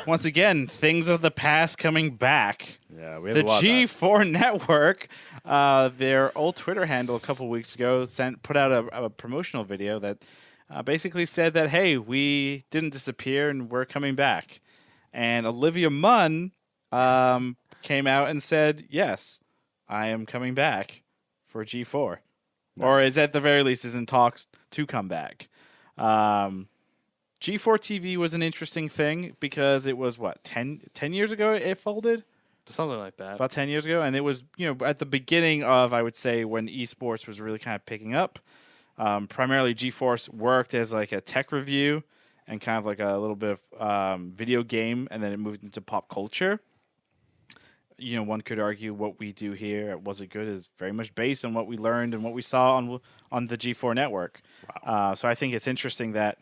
once again, things of the past coming back. Yeah, we have The a lot of G4 Network, their old Twitter handle a couple weeks ago put out a promotional video that basically said that, hey, we didn't disappear and we're coming back. And Olivia Munn came out and said, yes, I am coming back for G4. Nice. Or is at the very least is in talks to come back. G4TV was an interesting thing because it was, 10 years ago it folded? Something like that. About 10 years ago. And it was, at the beginning of, I would say, when esports was really kind of picking up. Primarily G4 worked as like a tech review and kind of like a little bit of video game, and then it moved into pop culture. One could argue what we do here at Was It Good is very much based on what we learned and what we saw on the G4 network. Wow. So I think it's interesting that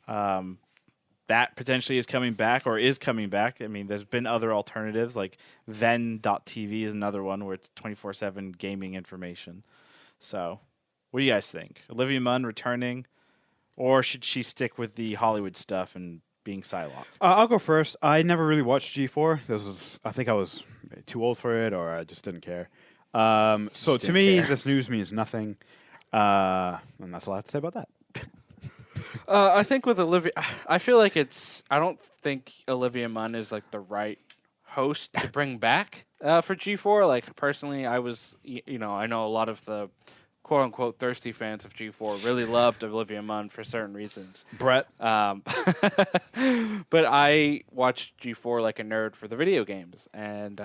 that potentially is coming back or is coming back. I mean, there's been other alternatives like Ven.tv is another one where it's 24/7 gaming information. So what do you guys think? Olivia Munn returning, or should she stick with the Hollywood stuff and being Psylocke? I'll go first. I never really watched G4. I think I was too old for it, or I just didn't care. So to me, this news means nothing, and that's all I have to say about that. I think with Olivia, I feel like I don't think Olivia Munn is like the right host to bring back for G4. Like personally, I know a lot of the quote unquote thirsty fans of G4 really loved Olivia Munn for certain reasons. Brett. But I watched G4 like a nerd for the video games, and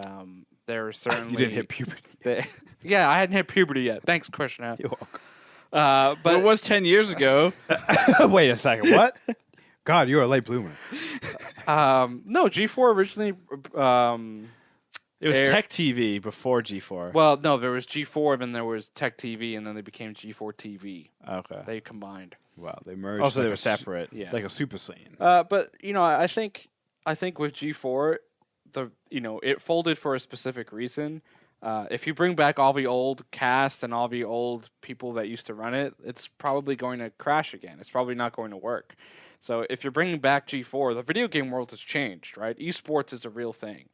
there were certainly you didn't hit puberty. Yeah, I hadn't hit puberty yet. Thanks, Krishna. You're welcome. But it was 10 years ago. Wait a second. What? God, you're a late bloomer. No, G4 originally. It was Tech TV before G4. Well, no, there was G4, then there was Tech TV, and then they became G4TV. Okay. They combined. Wow, they merged. Also, they were separate. Yeah. Like a Super Saiyan. But I think with G4, it folded for a specific reason. If you bring back all the old cast and all the old people that used to run it, it's probably going to crash again. It's probably not going to work. So if you're bringing back G4, the video game world has changed, right? Esports is a real thing.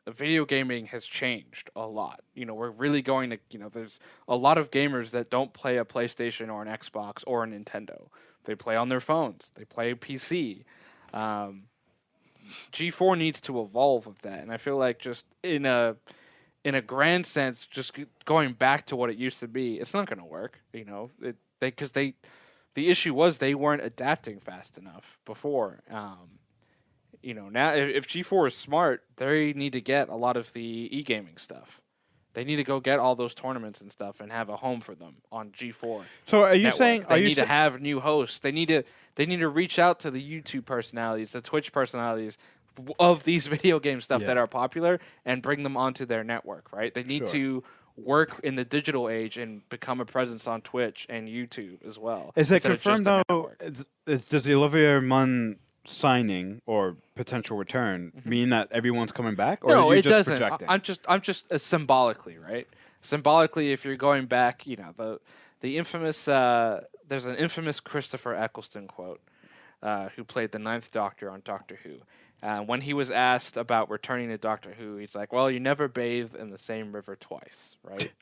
Video gaming has changed a lot. We're really going to, there's a lot of gamers that don't play a PlayStation or an Xbox or a Nintendo. They play on their phones. They play PC. G4 needs to evolve with that, and I feel like just in a grand sense, just going back to what it used to be, it's not going to work. Because the issue was they weren't adapting fast enough before. Now if G4 is smart, they need to get a lot of the e-gaming stuff. They need to go get all those tournaments and stuff and have a home for them on G4. So are you network. saying they need to have new hosts? They need to reach out to the YouTube personalities, the Twitch personalities of these video game stuff that are popular and bring them onto their network, right? They need to work in the digital age and become a presence on Twitch and YouTube as well. Is it confirmed though? Does the Olivia Munn signing or potential return mean that everyone's coming back? Or no, are you it just doesn't. Projecting? I'm just symbolically, right? Symbolically, if you're going back, the infamous there's an infamous Christopher Eccleston quote, who played the Ninth Doctor on Doctor Who. When he was asked about returning to Doctor Who, he's like, "Well, you never bathe in the same river twice, right?"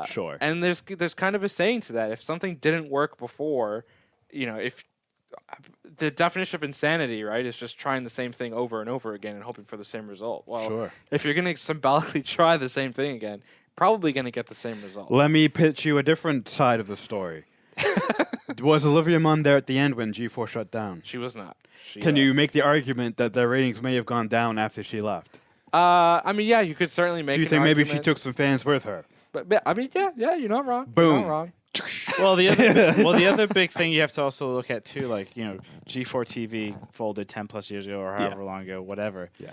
Sure. And there's kind of a saying to that. If something didn't work before, if the definition of insanity, right, is just trying the same thing over and over again and hoping for the same result. Well, if you're going to symbolically try the same thing again, probably going to get the same result. Let me pitch you a different side of the story. Was Olivia Munn there at the end when G4 shut down? She was not. Can you make the argument that their ratings may have gone down after she left? I mean, yeah, you could certainly make. Do you think maybe she took some fans with her? But I mean, yeah, you're not wrong. Boom. You're not wrong. Well, the other big thing you have to also look at too, like G4TV folded 10+ years ago or however long ago, whatever. Yeah.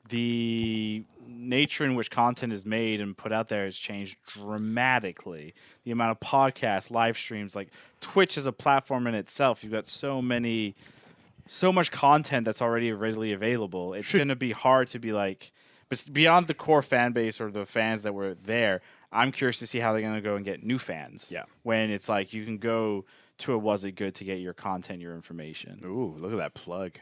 The nature in which content is made and put out there has changed dramatically. The amount of podcasts, live streams, like Twitch is a platform in itself. You've got so much content that's already readily available. It's going to be hard to be like, but beyond the core fan base or the fans that were there, I'm curious to see how they're going to go and get new fans. Yeah. When it's like you can go to a Was It Good to get your content, your information. Ooh, look at that plug.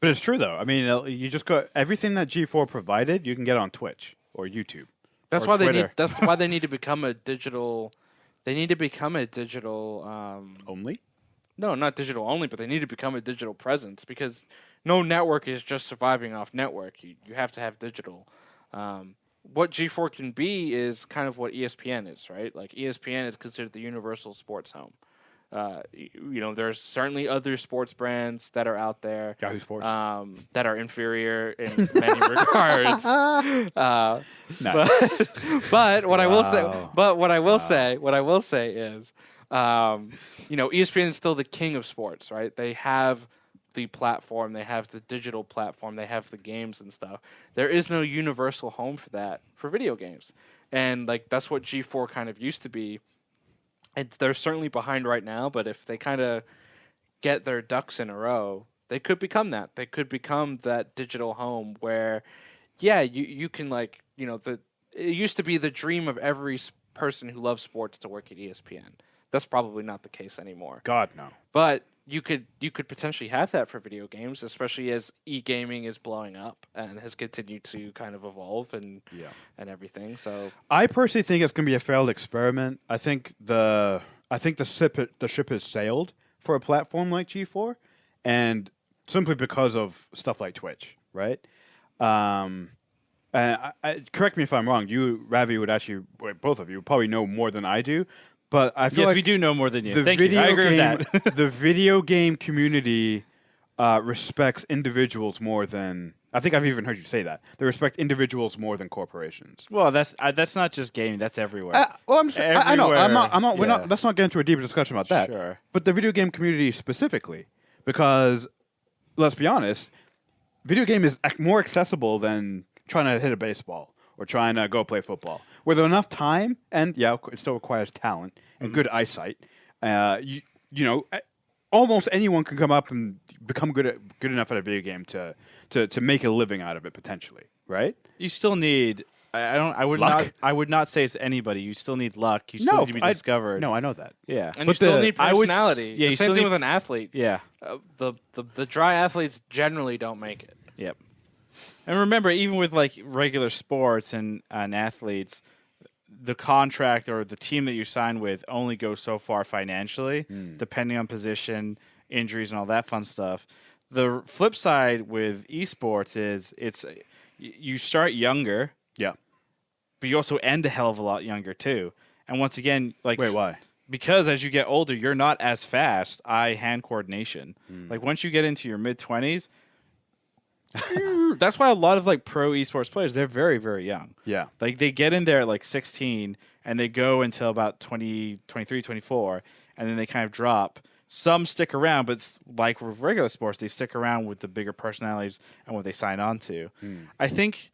But it's true though. I mean, you just got everything that G4 provided. You can get on Twitch or YouTube. That's Or why Twitter. That's why they need to become a digital. They need to become a digital. Only. No, not digital only, but they need to become a digital presence because no network is just surviving off network. You have to have digital. What G4 can be is kind of what ESPN is, right? Like ESPN is considered the universal sports home. There's certainly other sports brands that are out there. Yahoo Sports. That are inferior in many regards. But what I will say is, ESPN is still the king of sports, right? They have the platform, they have the digital platform, they have the games and stuff. There is no universal home for that for video games, and like that's what G4 kind of used to be. And they're certainly behind right now, but if they kind of get their ducks in a row, they could become that. They could become that digital home where, yeah, you can it used to be the dream of every person who loves sports to work at ESPN. That's probably not the case anymore. God, no. But you could potentially have that for video games, especially as e-gaming is blowing up and has continued to kind of evolve and everything. So I personally think it's going to be a failed experiment. I think the ship has sailed for a platform like G4, and simply because of stuff like Twitch, right? And correct me if I'm wrong. You, Ravi, would actually, both of you, probably know more than I do. But I feel Yes, like we do know more than you. the Thank you. I agree with that. the video game community respects individuals more than I think I've even heard you say that. They respect individuals more than corporations. Well, that's not just gaming. That's everywhere. Well, I know. I'm not. We're Yeah. not. Let's not get into a deeper discussion about that. Sure. But the video game community specifically, because let's be honest, video game is more accessible than trying to hit a baseball or trying to go play football. With enough time, and it still requires talent and good eyesight. Almost anyone can come up and become good enough at a video game to make a living out of it potentially, right? You still need. I would Luck? not. I would not say it's anybody. You still need luck. You still need to be discovered. No, I know that. Yeah. and But you still the- need I would s- personality. yeah, you The still same thing need- with an athlete. Yeah. The dry athletes generally don't make it. Yep. And remember, even with like regular sports and athletes, the contract or the team that you sign with only goes so far financially, depending on position, injuries, and all that fun stuff. The flip side with esports is you start younger, Yeah. but you also end a hell of a lot younger too. And once again, like Wait, why? because as you get older, you're not as fast eye-hand coordination. Like once you get into your mid-20s, that's why a lot of like pro esports players, they're very, very young. Yeah. Like they get in there at like 16 and they go until about 20, 23, 24, and then they kind of drop. Some stick around, but like with regular sports, they stick around with the bigger personalities and what they sign on to. I think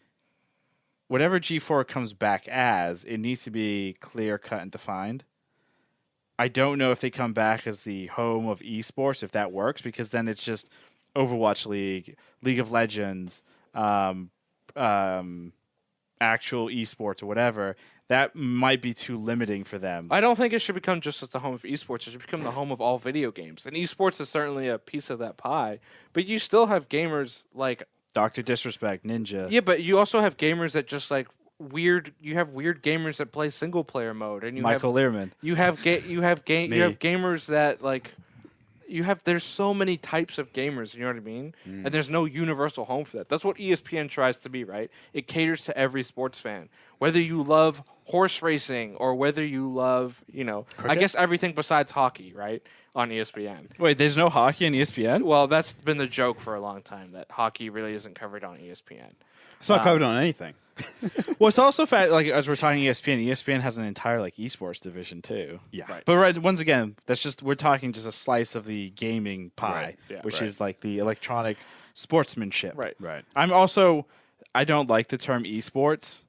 whatever G4 comes back as, it needs to be clear cut and defined. I don't know if they come back as the home of esports, if that works, because then it's just Overwatch League, League of Legends, actual esports or whatever. That might be too limiting for them. I don't think it should become just as the home of esports. It should become the home of all video games. And esports is certainly a piece of that pie. But you still have gamers like Dr. Disrespect, Ninja. yeah, but you also have gamers that just like weird. You have weird gamers that play single player mode, and Michael Learman. you have gamers that like there's so many types of gamers, you know what I mean? And there's no universal home for that. That's what ESPN tries to be, right? It caters to every sports fan. Whether you love horse racing or whether you love, I guess everything besides hockey, right? On ESPN. Wait, there's no hockey on ESPN? Well, that's been the joke for a long time that hockey really isn't covered on ESPN. It's not covered on anything. Well, it's also like as we're talking ESPN has an entire like esports division too. Yeah. Right. But once again, we're talking just a slice of the gaming pie, Right, yeah, which right. is like the electronic sportsmanship. Right. Right. I don't like the term esports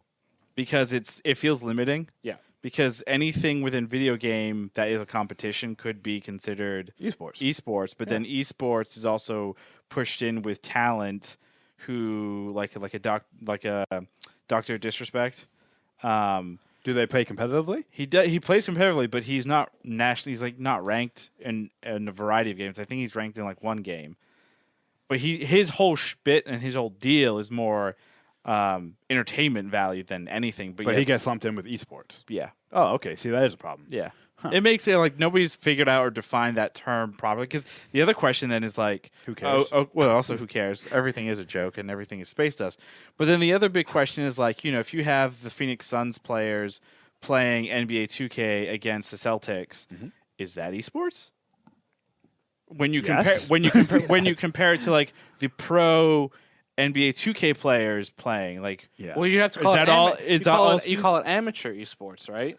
because it feels limiting. Yeah. Because anything within video game that is a competition could be considered Esports. but then esports is also pushed in with talent who like a Dr. Disrespect. Do they play competitively? He plays competitively, but he's not nationally. He's like not ranked in a variety of games. I think he's ranked in like one game. But his whole spit and his whole deal is more entertainment value than anything. But He gets lumped in with esports. yeah. Oh, okay. See, that is a problem. Yeah. It makes it like nobody's figured out or defined that term properly. Because the other question then is like, Who cares? Well, also, who cares? Everything is a joke and everything is space dust. But then the other big question is like, if you have the Phoenix Suns players playing NBA 2K against the Celtics, is that esports? When you Yes. when you compare it to like the pro NBA 2K players playing, like Yeah. Well, you have to call Is it that all- you is call all- it you call it amateur esports, right?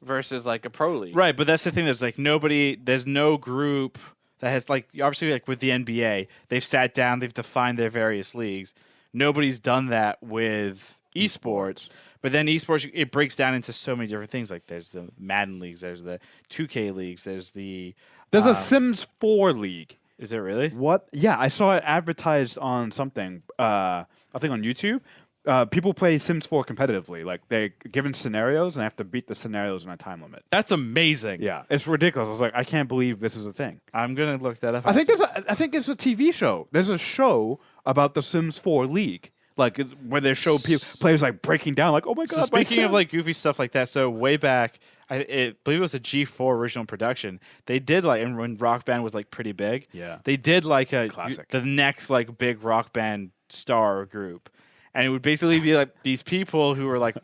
Versus like a pro league. right, but that's the thing. There's like there's no group that has like obviously like with the NBA, they've sat down, they've defined their various leagues. Nobody's done that with esports. But then esports, it breaks down into so many different things. Like there's the Madden leagues, there's the 2K leagues, there's a Sims 4 league. Is it really? What? Yeah, I saw it advertised on something. I think on YouTube. People play Sims 4 competitively. Like they're given scenarios and have to beat the scenarios in a time limit. That's amazing. Yeah, it's ridiculous. I was like, I can't believe this is a thing. I'm gonna look that up. I think it's a TV show. There's a show about the Sims 4 league, like where they show players like breaking down, like, oh my god. So speaking of like goofy stuff like that, so way back, I believe it was a G4 original production. They did like, and when Rock Band was like pretty big, Yeah. they did like Classic. the next like big Rock Band star or group, and it would basically be like these people who were like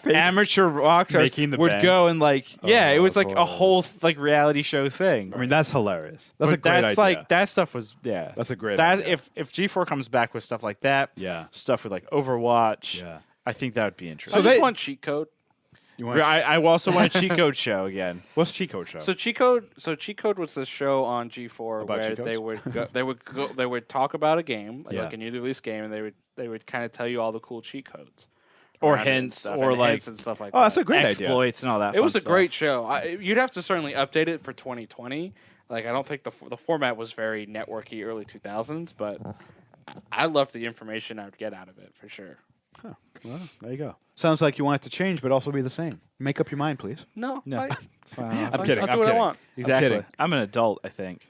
amateur rock stars Making the would band. go and like it was that's like a whole like reality show thing. I mean, that's hilarious. That's a But great that's idea. like that stuff was That's a great that idea. if G4 comes back with stuff like that, Yeah. stuff with like Overwatch, Yeah. I think that would be I interesting. just want cheat code. You want I also want a cheat code show again. what's Cheat Code Show? So cheat code was the show on G4 About where cheat codes? they would talk about a game, Yeah. like a new release game, and they would kind of tell you all the cool cheat codes. Or around it and hints, stuff, or and like hints and stuff like oh, that's that. a great idea. exploits and all that. It fun was a stuff. great show. You'd have to certainly update it for 2020. Like I don't think the format was very networky early 2000s, but I loved the information I would get out of it for sure. Well, there you go. Sounds like you want it to change, but also be the same. Make up your mind, please. No, No, I, it's fine. I'm I'll kidding. do I'm what I kidding. want. Exactly. kidding. I'm an adult, I think.